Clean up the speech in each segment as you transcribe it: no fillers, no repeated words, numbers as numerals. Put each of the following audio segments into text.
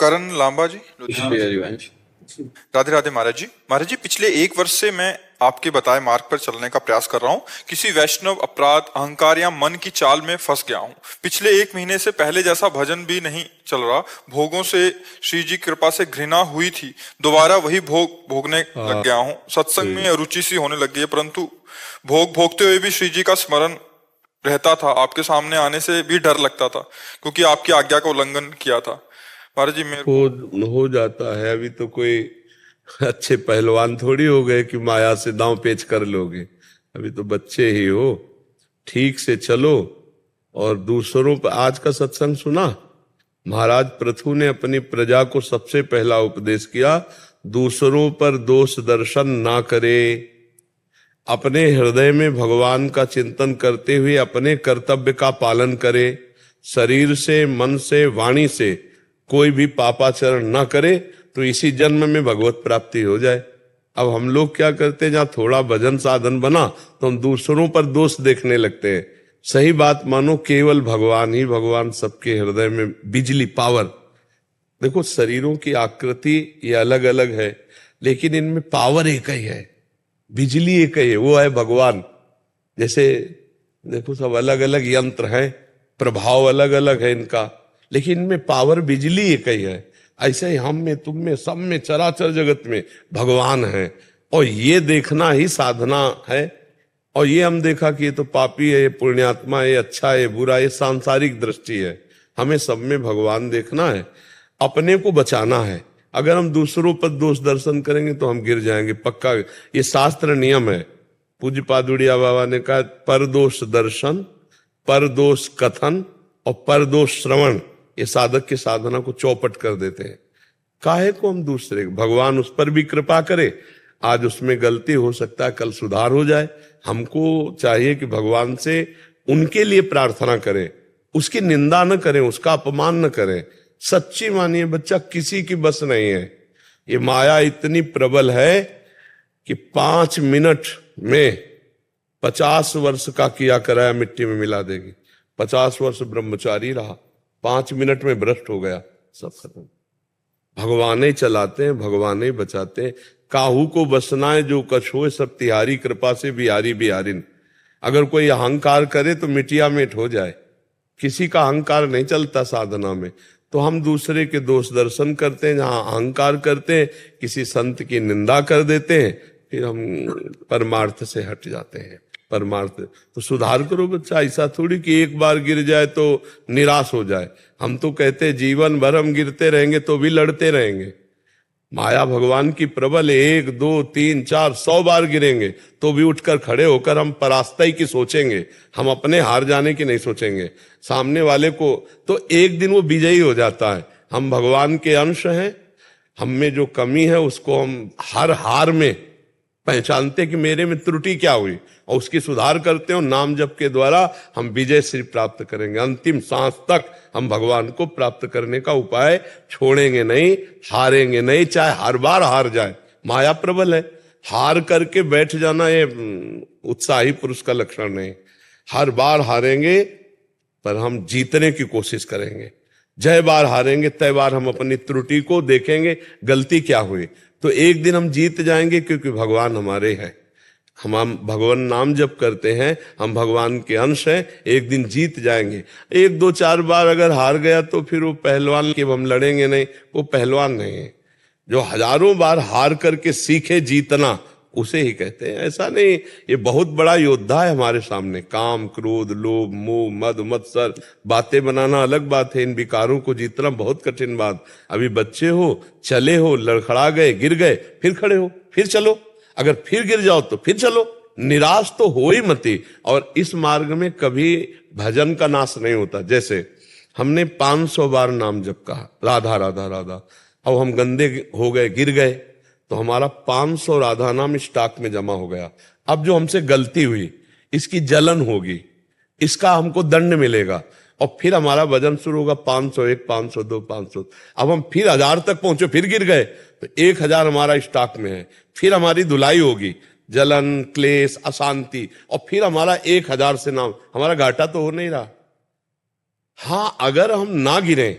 करण लांबा जी, लुधियाना से। हरिवंश। राधे राधे महाराज जी। महाराज जी, पिछले 1 वर्ष से मैं आपके बताए मार्ग पर चलने का प्रयास कर रहा हूँ। किसी वैष्णव अपराध, अहंकार या मन की चाल में फंस गया हूँ। पिछले 1 महीने से पहले जैसा भजन भी नहीं चल रहा। भोगों से श्री जी कृपा से घृणा हुई थी, दोबारा वही भोग भोगने लग गया हूँ। सत्संग में अरुचि सी होने लग गई है, परंतु भोग भोगते हुए भी श्री जी का स्मरण रहता था। आपके सामने आने से भी डर लगता था, क्योंकि आपकी आज्ञा का उल्लंघन किया था। महाराज जी, मेरे हो जाता है। अभी तो कोई अच्छे पहलवान थोड़ी हो गए कि माया से दांव पेच कर लोगे। अभी तो बच्चे ही हो। ठीक से चलो। और दूसरों पर आज का सत्संग सुना, महाराज पृथु ने अपनी प्रजा को सबसे पहला उपदेश किया, दूसरों पर दोष दर्शन ना करे। अपने हृदय में भगवान का चिंतन करते हुए अपने कर्तव्य का पालन करे। शरीर से, मन से, वाणी से कोई भी पापाचरण ना करे, तो इसी जन्म में भगवत प्राप्ति हो जाए। अब हम लोग क्या करते हैं, जहां थोड़ा भजन साधन बना तो हम दूसरों पर दोष देखने लगते हैं। सही बात मानो, केवल भगवान ही भगवान सबके हृदय में बिजली, पावर। देखो, शरीरों की आकृति ये अलग अलग है, लेकिन इनमें पावर एक ही है, बिजली एक ही है, वो है भगवान। जैसे देखो, सब अलग अलग यंत्र हैं, प्रभाव अलग अलग है इनका, लेकिन इनमें पावर, बिजली एक ही है। ऐसे ही हम में, तुम में, सब में, चराचर जगत में भगवान है। और ये देखना ही साधना है। और ये हम देखा कि ये तो पापी है, ये पुण्यात्मा है, ये अच्छा है, बुरा, ये सांसारिक दृष्टि है। हमें सब में भगवान देखना है, अपने को बचाना है। अगर हम दूसरों पर दोष दर्शन करेंगे तो हम गिर जाएंगे, पक्का। ये शास्त्र नियम है। पूज्य पादुड़िया बाबा ने कहा, परदोष दर्शन, परदोष कथन और परदोष श्रवण, ये साधक की साधना को चौपट कर देते हैं। काहे को हम दूसरे, भगवान उस पर भी कृपा करे। आज उसमें गलती हो सकता है, कल सुधार हो जाए। हमको चाहिए कि भगवान से उनके लिए प्रार्थना करें, उसकी निंदा न करें, उसका अपमान न करें। सच्ची मानिए बच्चा, किसी की बस नहीं है। ये माया इतनी प्रबल है कि 5 मिनट में 50 वर्ष का किया कराया मिट्टी में मिला देगी। 50 वर्ष ब्रह्मचारी रहा, 5 मिनट में भ्रष्ट हो गया, सब खत्म। भगवान ही चलाते हैं, भगवान ही बचाते हैं। काहू को बसना है जो कछ हो, सब तिहारी कृपा से बिहारी बिहारिन। अगर कोई अहंकार करे तो मिटिया मिट हो जाए। किसी का अहंकार नहीं चलता साधना में। तो हम दूसरे के दोष दर्शन करते हैं, जहां अहंकार करते हैं, किसी संत की निंदा कर देते हैं, फिर हम परमार्थ से हट जाते हैं। परमार्थ तो सुधार करो बच्चा। ऐसा थोड़ी कि एक बार गिर जाए तो निराश हो जाए। हम तो कहते हैं जीवन भर हम गिरते रहेंगे तो भी लड़ते रहेंगे। माया भगवान की प्रबल, 1 2 3 4 100 बार गिरेंगे तो भी उठकर खड़े होकर हम परास्ताई की सोचेंगे, हम अपने हार जाने की नहीं सोचेंगे। सामने वाले को तो एक दिन वो विजयी हो जाता है। हम भगवान के अंश हैं, हम में जो कमी है उसको हम हर हार में पहचानते कि मेरे में त्रुटि क्या हुई और उसकी सुधार करते हो। नाम जप के द्वारा हम विजय श्री प्राप्त करेंगे। अंतिम सांस तक हम भगवान को प्राप्त करने का उपाय छोड़ेंगे नहीं, हारेंगे नहीं, चाहे हर बार हार जाए। माया प्रबल है, हार करके बैठ जाना ये उत्साही पुरुष का लक्षण नहीं। हर बार हारेंगे पर हम जीतने की कोशिश करेंगे। जय बार हारेंगे तय बार हम अपनी त्रुटि को देखेंगे, गलती क्या हुई, तो एक दिन हम जीत जाएंगे, क्योंकि भगवान हमारे हैं। हम भगवान नाम जप करते हैं, हम भगवान के अंश हैं, एक दिन जीत जाएंगे। 1 2 4 बार अगर हार गया तो फिर वो पहलवान के हम लड़ेंगे नहीं, वो पहलवान नहीं है। जो हजारों बार हार करके सीखे जीतना, उसे ही कहते हैं। ऐसा नहीं, ये बहुत बड़ा योद्धा है हमारे सामने। काम, क्रोध, लोभ, मोह, मद, मत्सर, बातें बनाना अलग बात है, इन विकारों को जीतना बहुत कठिन बात। अभी बच्चे हो, चले हो, लड़खड़ा गए, गिर गए, फिर खड़े हो, फिर चलो। अगर फिर गिर जाओ तो फिर चलो। निराश तो हो ही मती। और इस मार्ग में कभी भजन का नाश नहीं होता। जैसे हमने 500 बार नाम जप कहा, राधा राधा राधा, अब हम गंदे हो गए, गिर गए, तो हमारा 500 राधा नाम स्टॉक में जमा हो गया। अब जो हमसे गलती हुई, इसकी जलन होगी, इसका हमको दंड मिलेगा, और फिर हमारा भजन शुरू होगा। 501 502 500, अब हम फिर 1000 तक पहुंचे, फिर गिर गए, तो 1000 हमारा स्टॉक में है। फिर हमारी धुलाई होगी, जलन, क्लेश, अशांति, और फिर हमारा 1000 से नाम, हमारा घाटा तो हो नहीं रहा। हाँ, अगर हम ना गिरे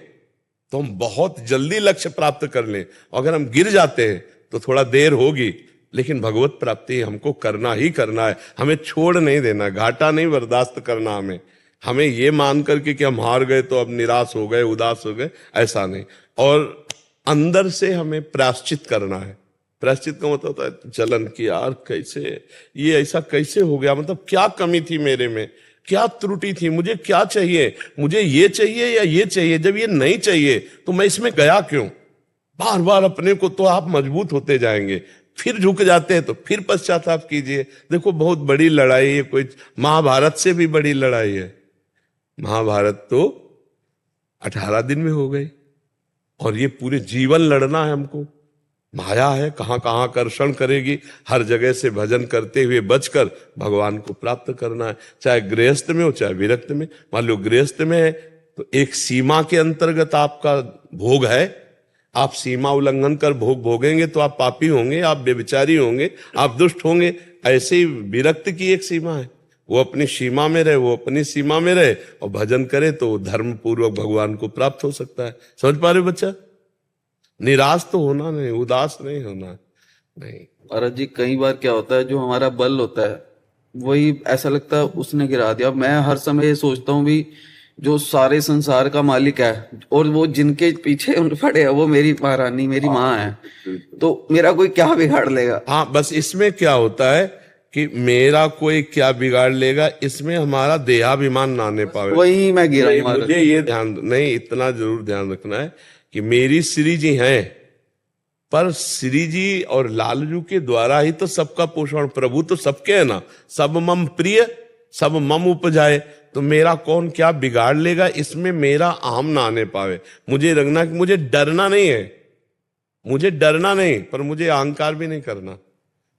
तो हम बहुत जल्दी लक्ष्य प्राप्त कर लें। अगर हम गिर जाते हैं तो थोड़ा देर होगी, लेकिन भगवत प्राप्ति हमको करना ही करना है। हमें छोड़ नहीं देना, घाटा नहीं बर्दाश्त करना। हमें ये मान करके कि हम हार गए तो अब निराश हो गए, उदास हो गए, ऐसा नहीं। और अंदर से हमें प्रायश्चित करना है। प्रायश्चित का मतलब होता है जलन की, यार कैसे ये ऐसा कैसे हो गया, मतलब क्या कमी थी मेरे में, क्या त्रुटि थी, मुझे क्या चाहिए, मुझे ये चाहिए या ये चाहिए, जब ये नहीं चाहिए तो मैं इसमें गया क्यों। बार बार अपने को, तो आप मजबूत होते जाएंगे। फिर झुक जाते हैं तो फिर पश्चाताप कीजिए। देखो बहुत बड़ी लड़ाई है, कोई महाभारत से भी बड़ी लड़ाई है। महाभारत तो 18 दिन में हो गई, और ये पूरे जीवन लड़ना है हमको। माया है, कहां कहां आकर्षण करेगी, हर जगह से भजन करते हुए बचकर भगवान को प्राप्त करना है। चाहे गृहस्थ में हो चाहे विरक्त में। मान लो गृहस्थ में है तो एक सीमा के अंतर्गत आपका भोग है, आप सीमा उल्लंघन कर भोग भोगेंगे तो आप पापी होंगे, आप व्यभिचारी होंगे, आप दुष्ट होंगे। ऐसे ही विरक्त की एक सीमा है, वो अपनी सीमा में रहे, वो अपनी सीमा में रहे और भजन करे तो धर्म पूर्वक भगवान को प्राप्त हो सकता है। समझ पा रहे बच्चा? निराश तो होना नहीं, उदास नहीं होना नहीं। महाराज जी कई बार क्या होता है, जो हमारा बल होता है वही ऐसा लगता है उसने गिरा दिया। मैं हर समय ये सोचता हूँ भी जो सारे संसार का मालिक है और वो जिनके पीछे उन पड़े है वो मेरी महारानी, मेरी माँ है, तो मेरा कोई क्या बिगाड़ लेगा। हाँ, बस इसमें क्या होता है कि मेरा कोई क्या बिगाड़ लेगा, इसमें हमारा देहाभिमान ना आने पावे। वही मैं गिरा हूं। मुझे ये ध्यान नहीं, इतना जरूर ध्यान रखना है कि मेरी श्री जी हैं, पर श्री जी और लालजू के द्वारा ही तो सबका पोषण, प्रभु तो सबके है ना। सब मम प्रिय सब मम उपजाए, तो मेरा कौन क्या बिगाड़ लेगा, इसमें मेरा अहम ना आने पावे। मुझे रखना कि मुझे डरना नहीं है, मुझे डरना नहीं, पर मुझे अहंकार भी नहीं करना।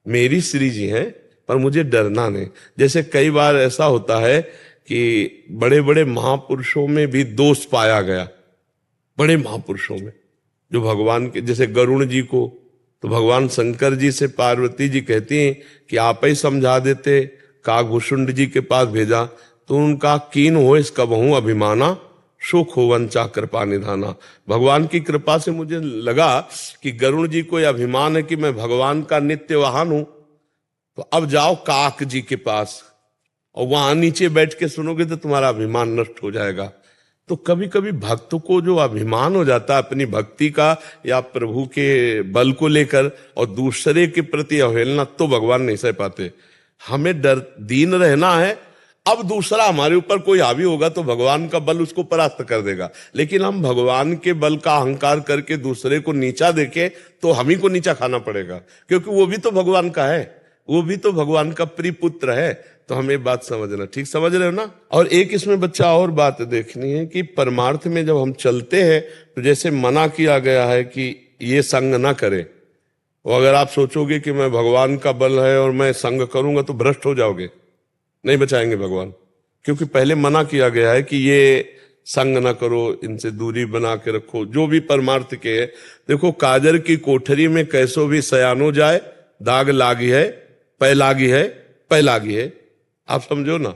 मेरी श्री जी हैं पर मुझे डरना नहीं। जैसे कई बार ऐसा होता है कि बड़े बड़े महापुरुषों में भी दोष पाया गया, बड़े महापुरुषों में जो भगवान के, जैसे गरुण जी को तो भगवान शंकर जी से पार्वती जी कहती हैं कि आप ही समझा देते, काकभूषुंड जी के पास भेजा तो उनका कीन हो इसका बहु अभिमाना, सुख हो वंचा कृपा निधाना। भगवान की कृपा से मुझे लगा कि गरुण जी को यह अभिमान है कि मैं भगवान का नित्य वाहन हूं, तो अब जाओ काक जी के पास और वहां नीचे बैठ के सुनोगे तो तुम्हारा अभिमान नष्ट हो जाएगा। तो कभी कभी भक्त को जो अभिमान हो जाता है अपनी भक्ति का या प्रभु के बल को लेकर और दूसरे के प्रति अवहेलना, तो भगवान नहीं सह पाते। हमें डर दीन रहना है। अब दूसरा हमारे ऊपर कोई हावी होगा तो भगवान का बल उसको परास्त कर देगा, लेकिन हम भगवान के बल का अहंकार करके दूसरे को नीचा देखें तो हम ही को नीचा खाना पड़ेगा, क्योंकि वो भी तो भगवान का है, वो भी तो भगवान का प्रिय पुत्र है। तो हमें बात समझना, ठीक समझ रहे हो ना। और एक इसमें बच्चा और बात देखनी है कि परमार्थ में जब हम चलते हैं तो जैसे मना किया गया है कि ये संग ना करे, और अगर आप सोचोगे कि मैं भगवान का बल है और मैं संग करूंगा तो भ्रष्ट हो जाओगे, नहीं बचाएंगे भगवान। क्योंकि पहले मना किया गया है कि ये संग ना करो, इनसे दूरी बना के रखो, जो भी परमार्थ के है। देखो काजर की कोठरी में कैसो भी सयानो जाए, दाग लागी है पै लागी है, पै लागी है। आप समझो ना।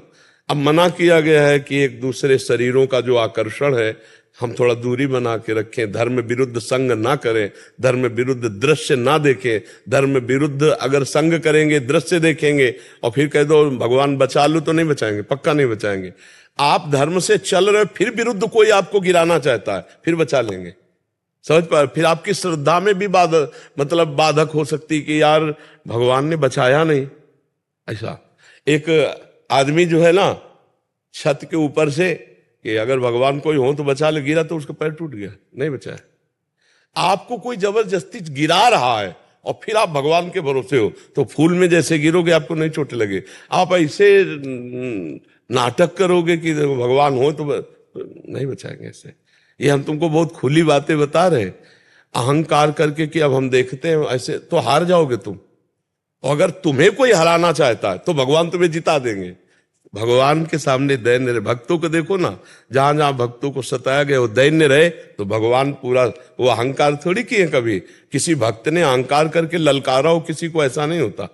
अब मना किया गया है कि एक दूसरे शरीरों का जो आकर्षण है हम थोड़ा दूरी बना के रखें, धर्म विरुद्ध संग ना करें, धर्म विरुद्ध दृश्य ना देखें। धर्म विरुद्ध अगर संग करेंगे, दृश्य देखेंगे और फिर कह दो भगवान बचा लो, तो नहीं बचाएंगे, पक्का नहीं बचाएंगे। आप धर्म से चल रहे, फिर विरुद्ध कोई आपको गिराना चाहता है, फिर बचा लेंगे। समझ पा? फिर आपकी श्रद्धा में भी बाधक हो सकती कि यार भगवान ने बचाया नहीं। ऐसा एक आदमी जो है ना, छत के ऊपर से कि अगर भगवान कोई हो तो बचा ले, गिरा तो उसका पैर टूट गया, नहीं बचाया। आपको कोई जबरदस्ती गिरा रहा है और फिर आप भगवान के भरोसे हो, तो फूल में जैसे गिरोगे आपको नहीं चोट लगे। आप ऐसे नाटक करोगे कि भगवान हो तो नहीं बचाएंगे। ऐसे ये हम तुमको बहुत खुली बातें बता रहे हैं, अहंकार करके कि अब हम देखते हैं, ऐसे तो हार जाओगे तुम। और अगर तुम्हें कोई हराना चाहता है तो भगवान तुम्हें जिता देंगे। भगवान के सामने दैन्य रहे। भक्तों को देखो ना, जहां जहां भक्तों को सताया गया वो दैन्य रहे, तो भगवान पूरा, वो अहंकार थोड़ी किए कभी। किसी भक्त ने अहंकार करके ललकारा हो किसी को, ऐसा नहीं होता।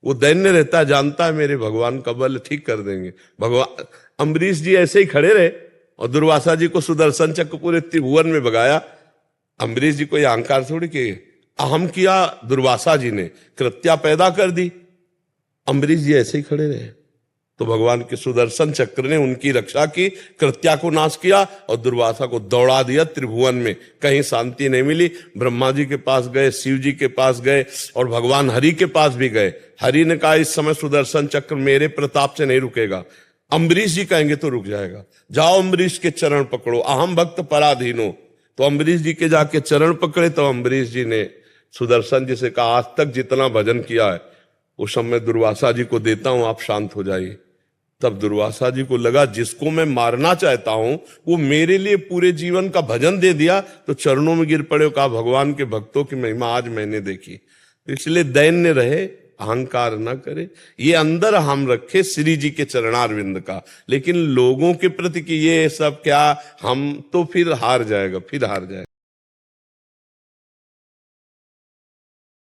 वो दैन्य रहता है, जानता है मेरे भगवान का बल ठीक कर देंगे। भगवान अम्बरीश जी ऐसे ही खड़े रहे और दुर्वासा जी को सुदर्शन चक्र पूरे त्रिभुवन में भगाया। अम्बरीश जी कोई अहंकार थोड़ी किए, अहम किया दुर्वासा जी ने, कृत्या पैदा कर दी, अम्बरीश जी ऐसे ही खड़े रहे। तो भगवान के सुदर्शन चक्र ने उनकी रक्षा की, कृत्या को नाश किया और दुर्वासा को दौड़ा दिया त्रिभुवन में। कहीं शांति नहीं मिली। ब्रह्मा जी के पास गए, शिव जी के पास गए और भगवान हरि के पास भी गए। हरि ने कहा इस समय सुदर्शन चक्र मेरे प्रताप से नहीं रुकेगा, अम्बरीश जी कहेंगे तो रुक जाएगा, जाओ अम्बरीश के चरण पकड़ो, अहम भक्त पराधीनो। तो अम्बरीश जी के जाके चरण पकड़े तो अम्बरीश जी ने सुदर्शन जी से कहा आज तक जितना भजन किया है उस समय दुर्वासा जी को देता हूं, आप शांत हो जाइए। तब दुर्वासा जी को लगा जिसको मैं मारना चाहता हूं वो मेरे लिए पूरे जीवन का भजन दे दिया, तो चरणों में गिर पड़े, कहा भगवान के भक्तों की महिमा आज मैंने देखी। इसलिए दैन्य रहे, अहंकार ना करे, ये अंदर हम रखे श्री जी के चरणारविंद का। लेकिन लोगों के प्रति कि ये सब क्या, हम तो फिर हार जाएगा।